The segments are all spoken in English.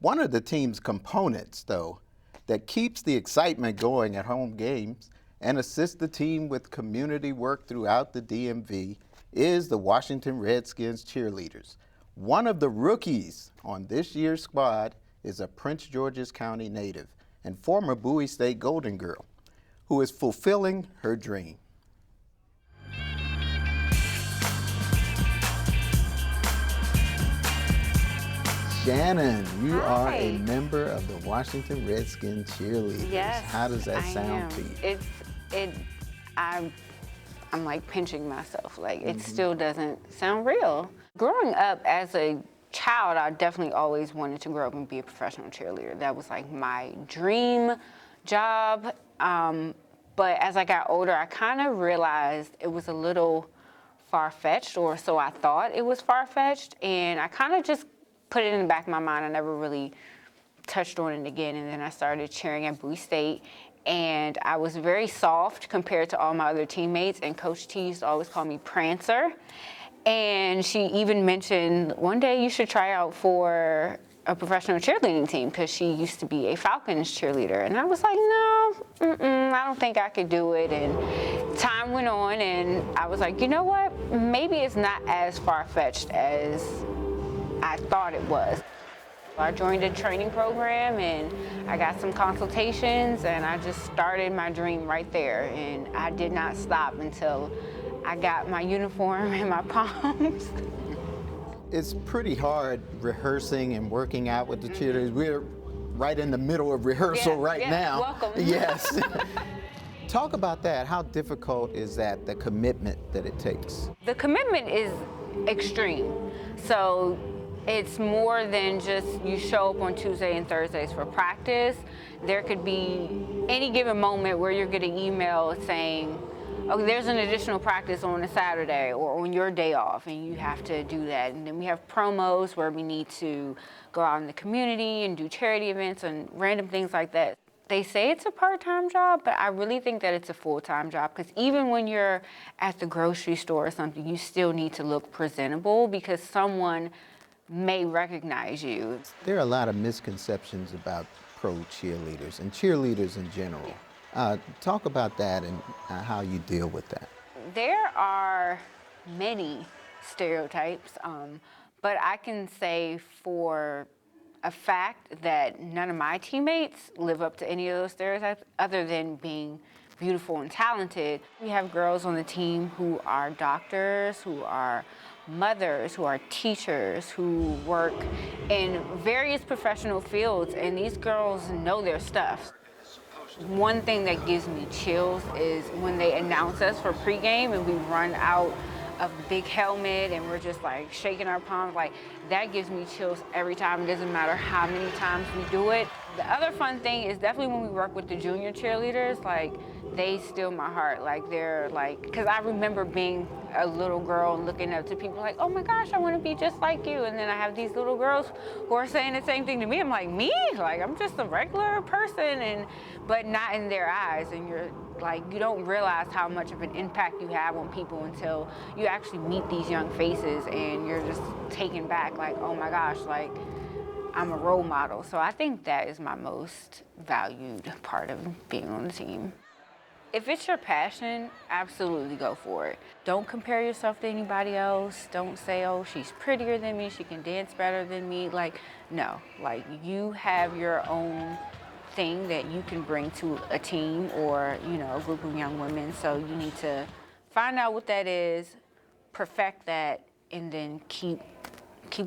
One of the team's components, though, that keeps the excitement going at home games and assists the team with community work throughout the DMV is the Washington Redskins Cheerleaders. One of the rookies on this year's squad is a Prince George's County native and former Bowie State Golden Girl who is fulfilling her dream. Shannon, you are a member of the Washington Redskins Cheerleaders. Yes, how does that sound to you? I'm like pinching myself. Like it still doesn't sound real. Growing up as a child, I definitely always wanted to grow up and be a professional cheerleader. That was like my dream job. But as I got older, I kind of realized it was a little far-fetched, or so I thought it was far-fetched, and I kind of just put it in the back of my mind. I never really touched on it again, and then I started cheering at Bowie State, and I was very soft compared to all my other teammates, and Coach T used to always call me Prancer, and she even mentioned, one day you should try out for a professional cheerleading team, because she used to be a Falcons cheerleader, and I was like, no, I don't think I could do it, and time went on, and I was like, you know what, maybe it's not as far-fetched as I thought it was. I joined a training program and I got some consultations, and I just started my dream right there, and I did not stop until I got my uniform and my palms. It's pretty hard rehearsing and working out with the cheerleaders. We're right in the middle of rehearsal now. Welcome. Yes. Talk about that. How difficult is that, the commitment that it takes? The commitment is extreme. So it's more than just you show up on Tuesday and Thursdays for practice. There could be any given moment where you're getting email saying, oh, there's an additional practice on a Saturday or on your day off, and you have to do that. And then we have promos where we need to go out in the community and do charity events and random things like that. They say it's a part-time job, but I really think that it's a full-time job, because even when you're at the grocery store or something, you still need to look presentable because someone may recognize you. There are a lot of misconceptions about pro cheerleaders and cheerleaders in general. Talk about that and how you deal with that. There are many stereotypes, but I can say for a fact that none of my teammates live up to any of those stereotypes other than being beautiful and talented. We have girls on the team who are doctors, who are mothers, who are teachers, who work in various professional fields, and these girls know their stuff. One thing that gives me chills is when they announce us for pregame and we run out of the big helmet and we're just like shaking our palms, like that gives me chills every time. It doesn't matter how many times we do it. The other fun thing is definitely when we work with the junior cheerleaders, like they steal my heart. Like they're like, because I remember being a little girl and looking up to people like, oh my gosh, I want to be just like you. And then I have these little girls who are saying the same thing to me. I'm like, me? Like I'm just a regular person, but not in their eyes. And you're like, you don't realize how much of an impact you have on people until you actually meet these young faces and you're just taken back like, oh my gosh, like I'm a role model. So I think that is my most valued part of being on the team. If it's your passion, absolutely go for it. Don't compare yourself to anybody else. Don't say, oh, she's prettier than me, she can dance better than me. Like, no, like you have your own thing that you can bring to a team or, you know, a group of young women. So you need to find out what that is, perfect that, and then keep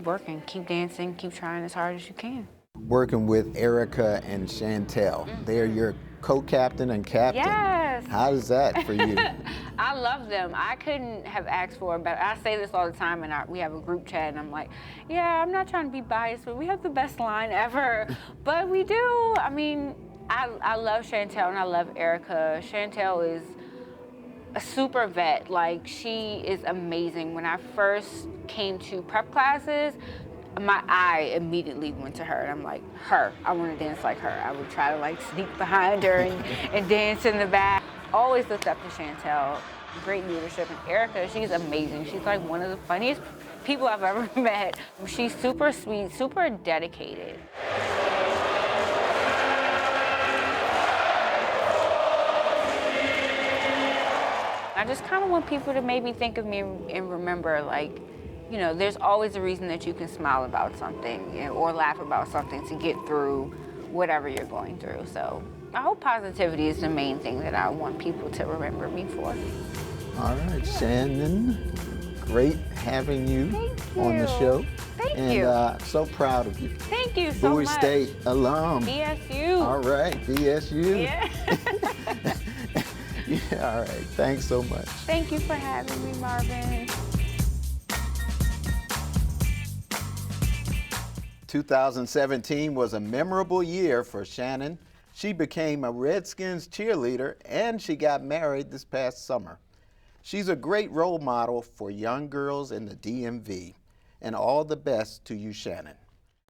working, keep dancing, keep trying as hard as you can. Working with Erica and Chantel, they're your co-captain and captain. Yes. How is that for you? I love them. I couldn't have asked for it better. I say this all the time, and we have a group chat, and I'm like, yeah, I'm not trying to be biased, but we have the best line ever. But we do. I mean, I love Chantel, and I love Erica. Chantel is a super vet. Like, she is amazing. When I first came to prep classes, my eye immediately went to her, and I'm like, I want to dance like her. I would try to like sneak behind her and dance in the back. Always looked up to Chantel. Great leadership. And Erica, she's amazing. She's like one of the funniest people I've ever met. She's super sweet, super dedicated. I just kind of want people to maybe think of me and remember, like, you know, there's always a reason that you can smile about something or laugh about something to get through whatever you're going through. So I hope positivity is the main thing that I want people to remember me for. All right, Shannon, great having you Thank on the you. show. Thank and, you. So proud of you. Thank you so Bowie much. State alum. BSU. All right, BSU. Yeah. Yeah, all right, thanks so much. Thank you for having me, Marvin. 2017 was a memorable year for Shannon. She became a Redskins cheerleader and she got married this past summer. She's a great role model for young girls in the DMV. And all the best to you, Shannon.